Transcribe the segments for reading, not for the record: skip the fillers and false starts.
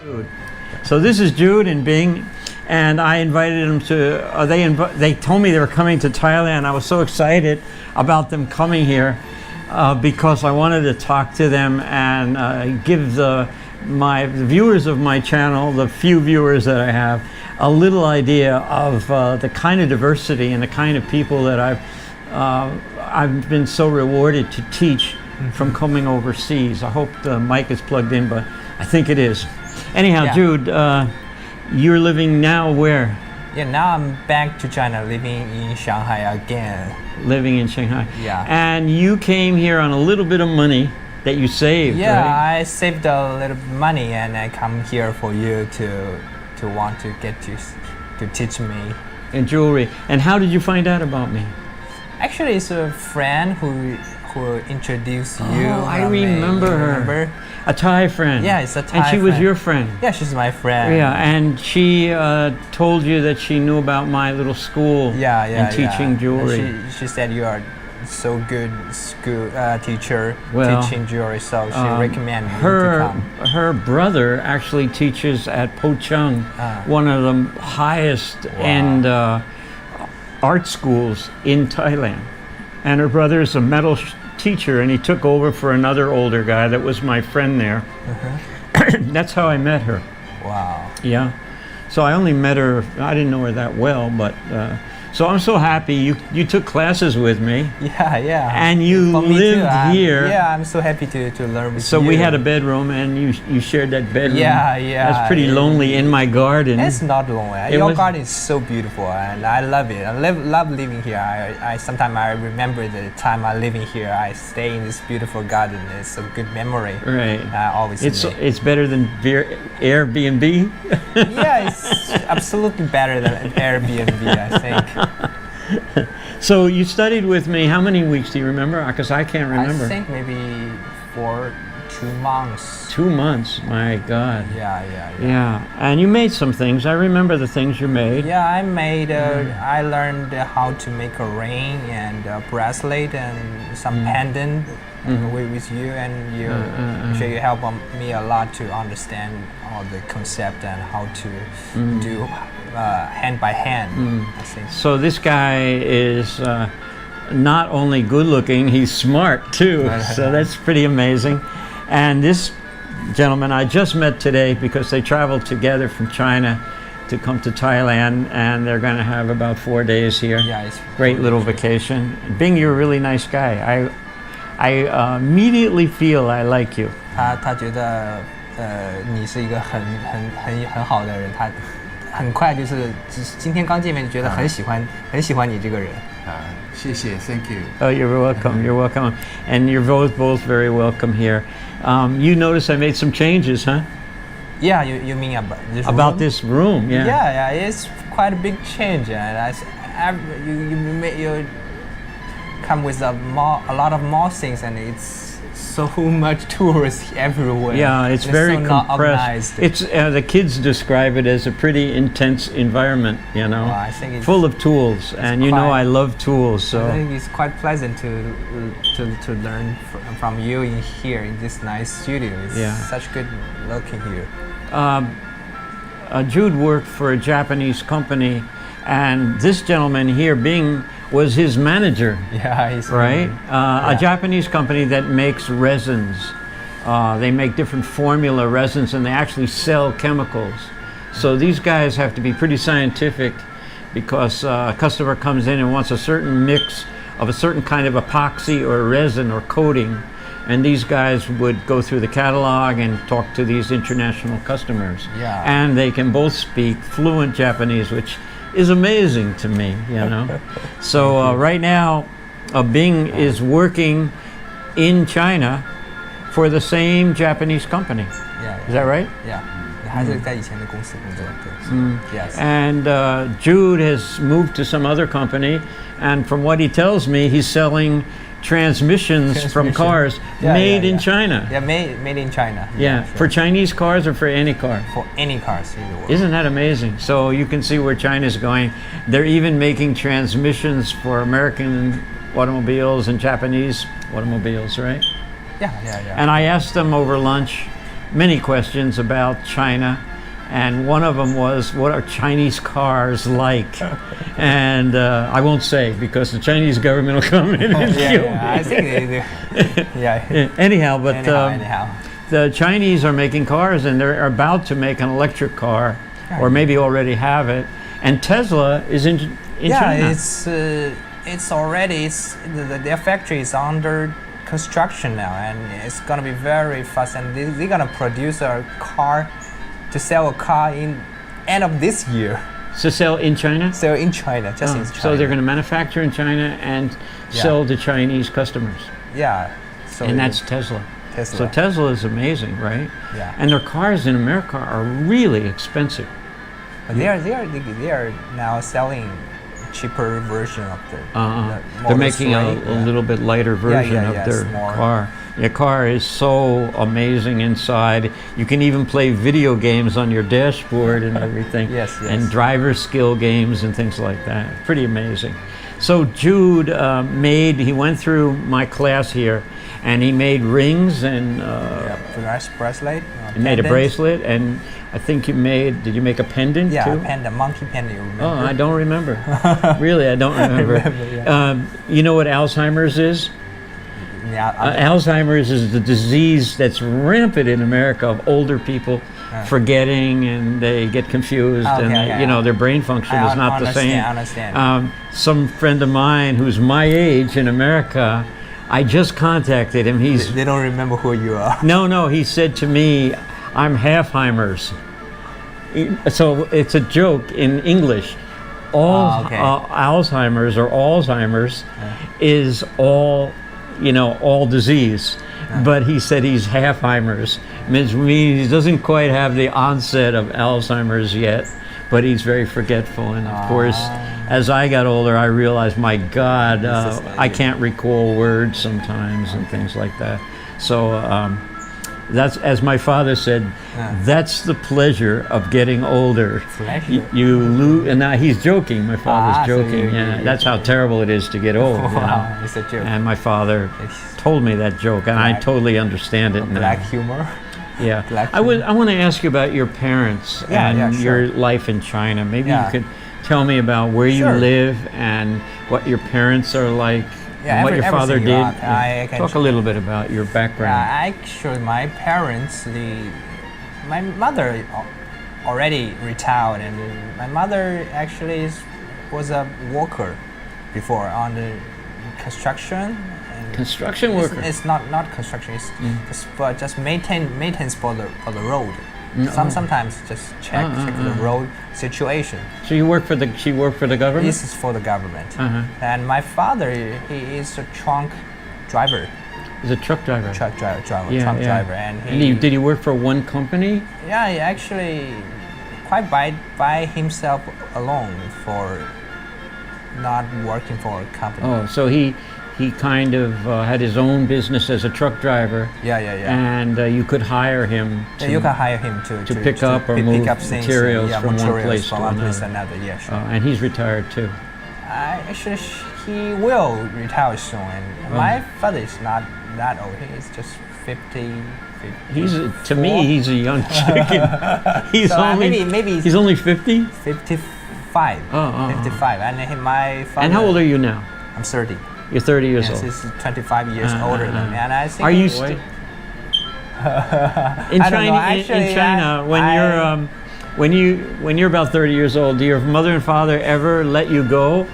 Jude. So this is Jude and Bing, and I invited them to. They told me they were coming to Thailand. I was so excited about them coming here because I wanted to talk to them and give the viewers of my channel, the few viewers that I have, a little idea of the kind of diversity and the kind of people that I've been so rewarded to teach from coming overseas. I hope the mic is plugged in, but I think it is. Anyhow, yeah. Jude, you're living now where? Yeah, now I'm back to China, living in Shanghai again. Living in Shanghai. Yeah. And you came here on a little bit of money that you saved, yeah, right? I saved a little money and I come here for you to want to get you to teach me. And jewelry. And how did you find out about me? Actually, it's a friend who introduced you. Oh, I remember her. A Thai friend. Yeah, it's a Thai And she was friend. your friend. Yeah, she's my friend. Yeah, and she told you that she knew about my little school. Yeah, and teaching jewelry. And she said you are so good school teacher, well, teaching jewelry, so she recommended me to come. Her brother actually teaches at Po Chung, one of the highest end art schools in Thailand. And her brother is a metal teacher, and he took over for another older guy that was my friend there. That's how I met her. Wow. Yeah. So I only met her, I didn't know her that well, but so I'm so happy you took classes with me. Yeah, yeah. And you lived here. Yeah, I'm so happy to learn with you. So we had a bedroom, and you shared that bedroom. Yeah, yeah. That's pretty lonely in my garden. It's not lonely. Your garden is so beautiful, and I love it. I love living here. I sometimes I remember the time I living here. I stay in this beautiful garden. It's a good memory. Right. Always. It's better than Airbnb. Yeah, it's absolutely better than Airbnb, I think. So you studied with me, how many weeks do you remember? Because I can't remember. I think maybe for 2 months. 2 months, my God. Yeah. And you made some things. I remember the things you made. Yeah, I made, I learned how to make a ring and a bracelet and some pendant with you, and you helped me a lot to understand all the concept and how to do hand by hand, I think. So this guy is not only good looking, he's smart too. So that's pretty amazing. And this gentleman I just met today because they traveled together from China to come to Thailand, and they're going to have about 4 days here. Yeah, it's great little vacation. Bing, you're a really nice guy. I immediately feel I like you. 他觉得你是一个很好的人，他很快就是今天刚见面就觉得很喜欢你这个人。谢谢 Thank you. Oh, you're welcome. You're welcome. And you're both very welcome here. You notice I made some changes, huh? Yeah, you mean about this room? About this room, yeah. Yeah, it's quite a big change, and you come with a lot of more things, and it's so much tourists everywhere. Yeah, it's very so compressed. It's the kids describe it as a pretty intense environment, you know, well, I think it's full of tools, and you know I love tools. So I think it's quite pleasant to learn from you in here in this nice studio. It's such good looking here. Jude worked for a Japanese company, and this gentleman here, Bing, was his manager. Yeah, he's right. A Japanese company that makes resins. They make different formula resins, and they actually sell chemicals. So these guys have to be pretty scientific, because a customer comes in and wants a certain mix of a certain kind of epoxy or resin or coating, and these guys would go through the catalog and talk to these international customers. Yeah. And they can both speak fluent Japanese, which is amazing to me, you know. So right now, Bing is working in China for the same Japanese company. Yeah. Is that right? Yeah. 还是在以前的公司工作，对。Yes. And Jude has moved to some other company, and from what he tells me, he's selling transmissions from cars made in China. Yeah, made in China. Yeah, sure. For Chinese cars or for any car? For any cars in the world. Isn't that amazing? So you can see where China's going. They're even making transmissions for American automobiles and Japanese automobiles, right? Yeah. And I asked them over lunch, many questions about China. And one of them was, what are Chinese cars like? And I won't say, because the Chinese government will come in and kill me. I think they do. Yeah. Anyhow, but Anyhow. the Chinese are making cars, and they're about to make an electric car, or maybe already have it. And Tesla is in China. It's already their factory is under construction now, and it's gonna be very fast. And they're gonna produce a car to sell a car in end of this year. To sell in China? Sell in China, just in China. So they're going to manufacture in China and sell to Chinese customers. Yeah. So and that's Tesla. Tesla. So Tesla is amazing, right? Yeah. And their cars in America are really expensive. But they are now selling cheaper version of the they're making a little bit lighter version of their car. Your car is so amazing inside. You can even play video games on your dashboard and everything. Yes. And driver skill games and things like that. Pretty amazing. So Jude he went through my class here, and he made rings and bracelet. He made a bracelet, and I think did you make a pendant too? Yeah, a pendant, monkey pendant, you remember? Oh, I don't remember. Really, I don't remember. You know what Alzheimer's is? Yeah, Alzheimer's is the disease that's rampant in America of older people forgetting, and they get confused, and their brain function is not the same. I understand. Some friend of mine who's my age in America, I just contacted him. They don't remember who you are. No, he said to me, I'm Halfheimers. So it's a joke in English. Alzheimer's or Alzheimer's is all disease. But he said he's Halfheimers. Which means he doesn't quite have the onset of Alzheimer's yet, but he's very forgetful. And of course, as I got older, I realized, my God, I can't recall words sometimes and things like that. So that's, as my father said, that's the pleasure of getting older. Pleasure? You lose, and now he's joking. My father's joking. So that's how terrible it is to get old. Wow, it's a joke. And my father told me that joke, and I totally understand it now. Black humor. Yeah. I want to ask you about your parents and your life in China. Maybe you could tell me about where you live and what your parents are like. And what your father did. Talk a little bit about your background. Actually, my parents, my mother already retired, and my mother actually was a worker before on the construction. Construction worker. It's not construction. It's just maintenance for the road. Sometimes just check the road situation. So she worked for the government? This is for the government. And my father, he is a truck driver. He's a truck driver? Truck driver. And did he work for one company? Yeah, he actually quite by himself alone, for not working for a company. Oh, so he kind of had his own business as a truck driver. Yeah. And you could hire him you can hire him to pick up or move materials from one place to another. Yeah, sure. And he's retired too. Actually, he will retire soon. And my father is not that old. He is just 50. To me, he's a young chicken. He's he's only 50? 55. 55. And my father. And how old are you now? I'm 30. You're 30 years old. He's 25 years older than me, and I think. Are you in China? When you're about 30 years old, do your mother and father ever let you go,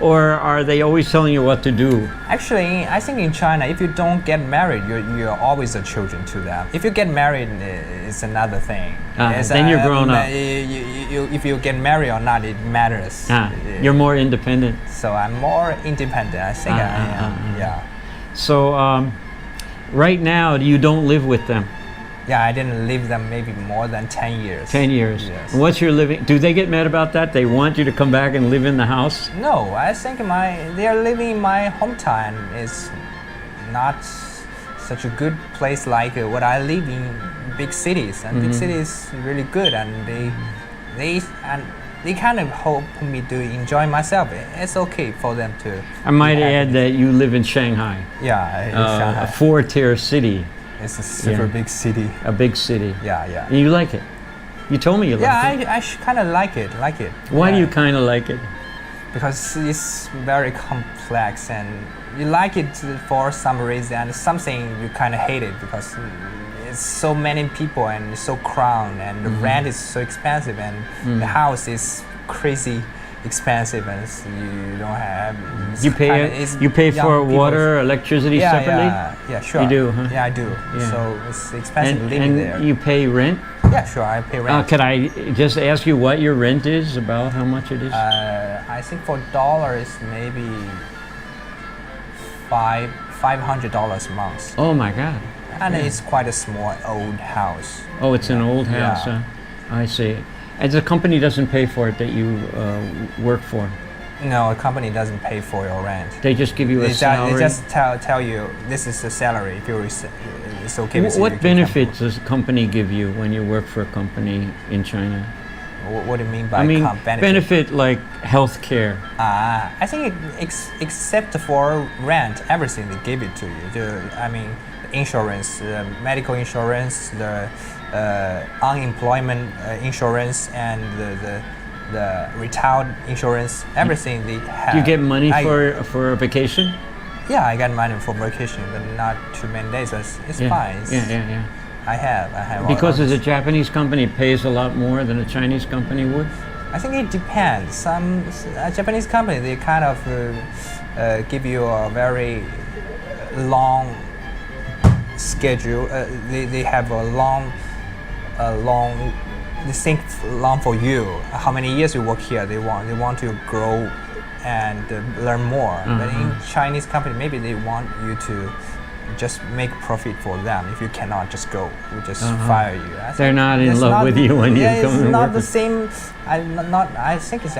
or are they always telling you what to do? Actually, I think in China, if you don't get married, you're always a children to them. If you get married, it's another thing. Then you're grown up. If you get married or not, it matters. You're more independent. So I'm more independent. I think I am. Yeah. So right now, you don't live with them. Yeah, I didn't live them maybe more than 10 years. 10 years. Yes. And what's your living? Do they get mad about that? They want you to come back and live in the house? No, I think they are living in my hometown. It's not such a good place like what I live in big cities. And big cities really good, and they kind of hope me to enjoy myself. It's okay for them to. I might add that you live in Shanghai. Yeah, in Shanghai. A 4-tier city. It's a super Yeah. big city. A big city. Yeah, yeah. And you like it. You told me you Yeah, liked it. I kind of like it. Why do Yeah. you kind of like it? Because it's very complex and you like it for some reason and something you kind of hate it because it's so many people and it's so crowded and the rent is so expensive and the house is crazy expensive and you don't have it's You pay kinda- it's you pay young for people. water, electricity separately? Yeah, sure. You do, huh? Yeah, I do. Yeah. So it's expensive living And there. you pay rent? Yeah, sure. I pay rent. Could I just ask you what your rent is, about how much it is? I think for dollars maybe $500 a month, Oh my God. and it's quite a small old house. Oh, it's an old house, Yeah. huh? I see. And the company doesn't pay for it that you work for. No, a company doesn't pay for your rent. They just give you a They salary. just tell you this is the salary. If it's okay with you. What you can benefits does the company give you when you work for a company in China? come. What do you mean by I mean, benefit? benefit like health care. I think except for rent, everything they give it to you. I mean, insurance, medical insurance, the unemployment insurance, and the retired insurance. Everything they have. Do you get money I- for a vacation? Yeah, I got money for vacation, but not too many days. But it's Yeah. fine. Yeah. I have. Because all as a Japanese company pays a lot more than a Chinese company would. I think it depends. Some Japanese company they kind of give you a very long schedule. They have a long. They think long for you. How many years you work here? They want to grow and learn more. But in Chinese company, maybe they want you to just make profit for them. If you cannot, just go. We just fire you. I They're think not in it's love not- with you when you yeah, come it's and not work the with- same. I think it's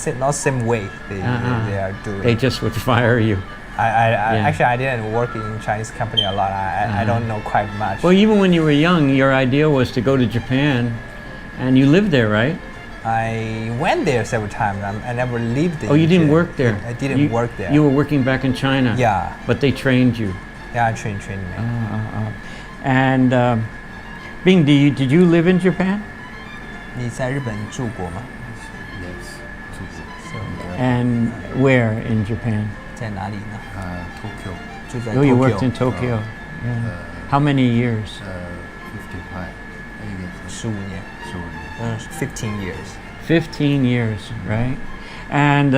not same way they are doing. They just would fire you. Actually I didn't work in Chinese company a lot. I don't know quite much. Well, even when you were young, your idea was to go to Japan, and you lived there, right? I went there several times. I never lived there. Oh, you didn't work there. I didn't You- work there. You were working back in China. Yeah. But they trained you. Yeah, trained me. And Bing, did you live in Japan? 你在日本住过吗？ Yes, to And where in Japan? 在哪里呢？ Tokyo, 住在 Oh, you Tokyo worked in Tokyo. Yeah. How many years? 55. 15年。 15 years. 15 years, right? And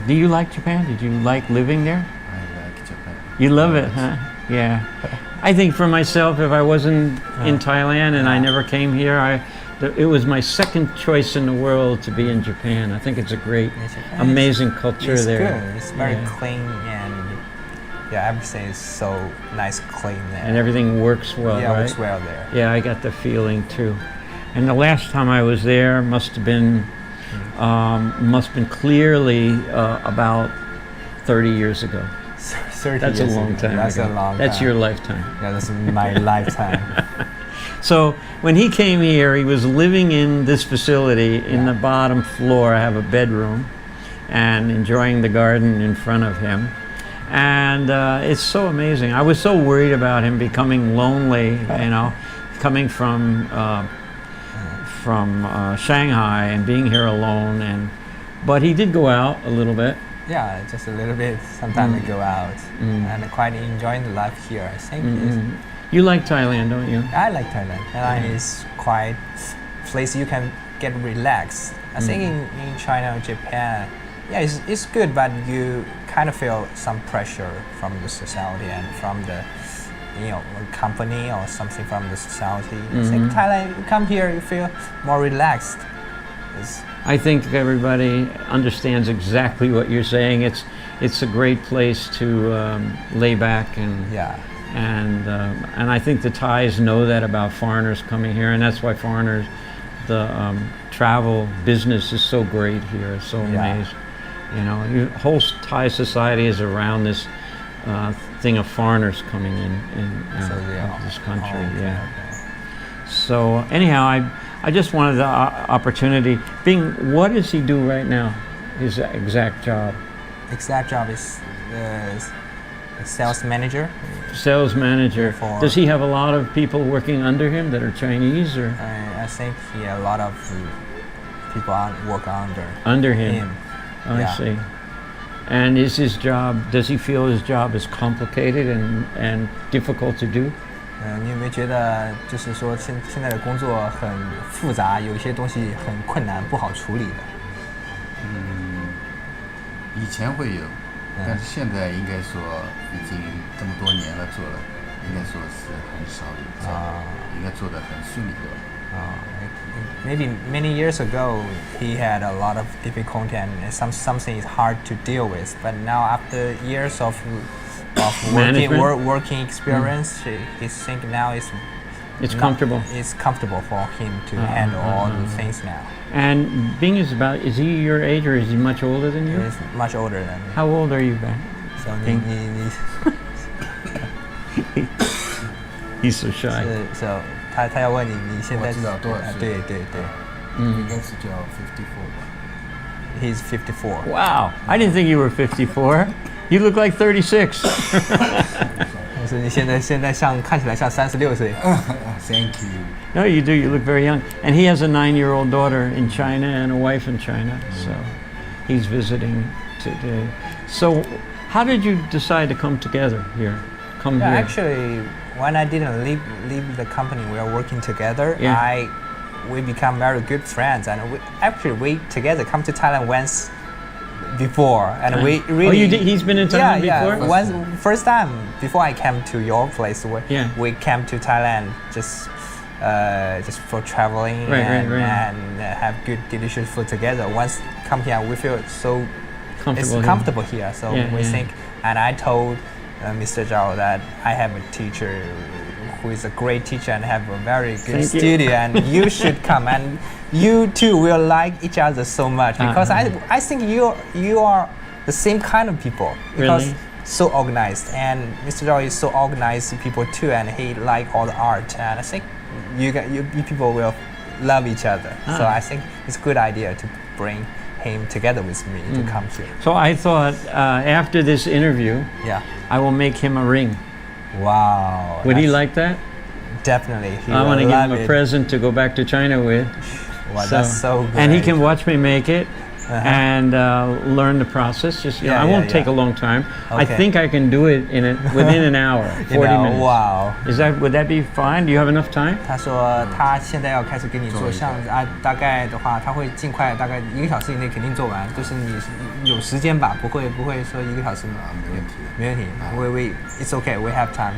do you like Japan? Did you like living there? I like Japan. You love it, huh? Yeah. I think for myself, if I wasn't in Thailand and I never came here, it was my second choice in the world to be in Japan. I think it's a great, Japan amazing culture It's there. good. It's very Yeah. clean and everything is so nice, clean there. And everything works well, yeah, right? works well there. Yeah, I got the feeling too. And the last time I was there must have been clearly about 30 years ago. 30 That's a years long ago. time That's ago. a long That's time. your lifetime. Yeah, that's my lifetime. So when he came here, he was living in this facility in the bottom floor. I have a bedroom and enjoying the garden in front of him. And it's so amazing. I was so worried about him becoming lonely, you know, coming from Shanghai and being here alone. But he did go out a little bit. Yeah, just a little bit. Sometimes I go out and I quite enjoying the life here. I think You like Thailand, don't you? I like Thailand. Thailand is quite place you can get relaxed. I think in China or Japan, yeah, it's good, but you kind of feel some pressure from the society and from the company or something from the society. I think Thailand, you come here, you feel more relaxed. I think everybody understands exactly what you're saying. It's a great place to lay back and I think the Thais know that about foreigners coming here, and that's why foreigners, the travel business is so great here. It's so amazing. You know, whole Thai society is around this thing of foreigners coming in this country. So anyhow, I just wanted the opportunity. Bing, what does he do right now? His exact job? Exact job is sales manager Sales manager. For- Does he have a lot of people working under him that are Chinese or I think he a lot of people work under him? him. Oh, I Yeah. see. And is his job? Does he feel his job is complicated and difficult to do? 你有没有觉得就是说现在的工作很复杂，有一些东西很困难，不好处理的？以前会有，但是现在应该说已经这么多年了做了，应该说是很少有这样，应该做得很顺利的。Maybe many years ago he had a lot of difficulty and something is hard to deal with. But now after years of working experience, he think now It's comfortable. It's comfortable for him to handle all the things now. And Bing is he your age or is he much older than you? He's much older than me. How old are you, Ben? So Bing. 你 He's so shy. ，so 他要问你现在我知道多少岁对，应该是叫54吧。 he's 54. Wow, I didn't think you were 54. You look like 36. 但是你现在看起来像36岁。Thank you. No, you do. You look very young. And he has a 9-year-old daughter in China and a wife in China. So he's visiting today. So how did you decide to come together here? Come Yeah, here. actually, when I didn't leave the company, we are working together. Yeah. We become very good friends, and we together come to Thailand once before, and we really. Oh, you did, he's been in Thailand before? Yeah, once first time before I came to your place. Yeah. We came to Thailand just for traveling Right. and have good delicious food together. Once come here, we feel so Comfortable here. here. So Yeah, we yeah. think, and I told Mr. Zhao that I have a teacher who is a great teacher and have a very good Thank you. studio, and you should come, and you two will like each other so much because I think you are the same kind of people because Really? so organized, and Mr. Zhao is so organized people too, and he like all the art, and I think you people will love each other. So I think it's a good idea to bring him together with me to come here. So I thought after this interview, Yeah. I will make him a ring. Wow. Would he that's- like that? Definitely. He I will want to give love him a it. present to go back to China with. Wow, that's so good. And he can watch me make it and learn the process. Just Yeah, I won't yeah, take yeah. a long time. I Okay. think I can do it within an hour, 40 minutes. Wow. Would that be fine? Do you have enough time? 他说他现在要开始给你做，像大概的话，他会尽快，大概1个小时以内肯定做完，就是你有时间吧，不会说1个小时没问题。It's okay, we have time.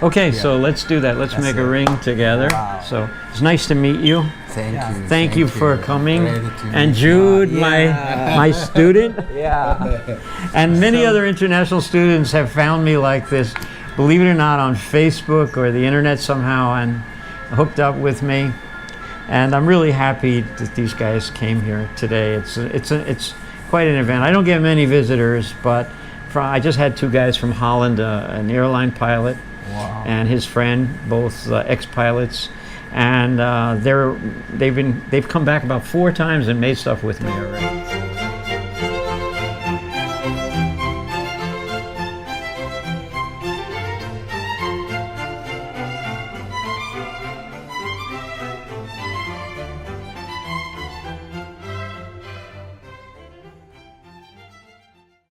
Okay, so let's do that. Let's make a ring together. Wow. So it's nice to meet you. Thank Yeah. you. Thank you for coming. Glad to And meet you. Jude, Yeah. my student. Yeah. And many other international students have found me like this, believe it or not, on Facebook or the internet somehow and hooked up with me. And I'm really happy that these guys came here today. It's quite an event. I don't get many visitors, but I just had 2 guys from Holland, an airline pilot Wow. and his friend, both ex-pilots. And they've come back about 4 times and made stuff with me already.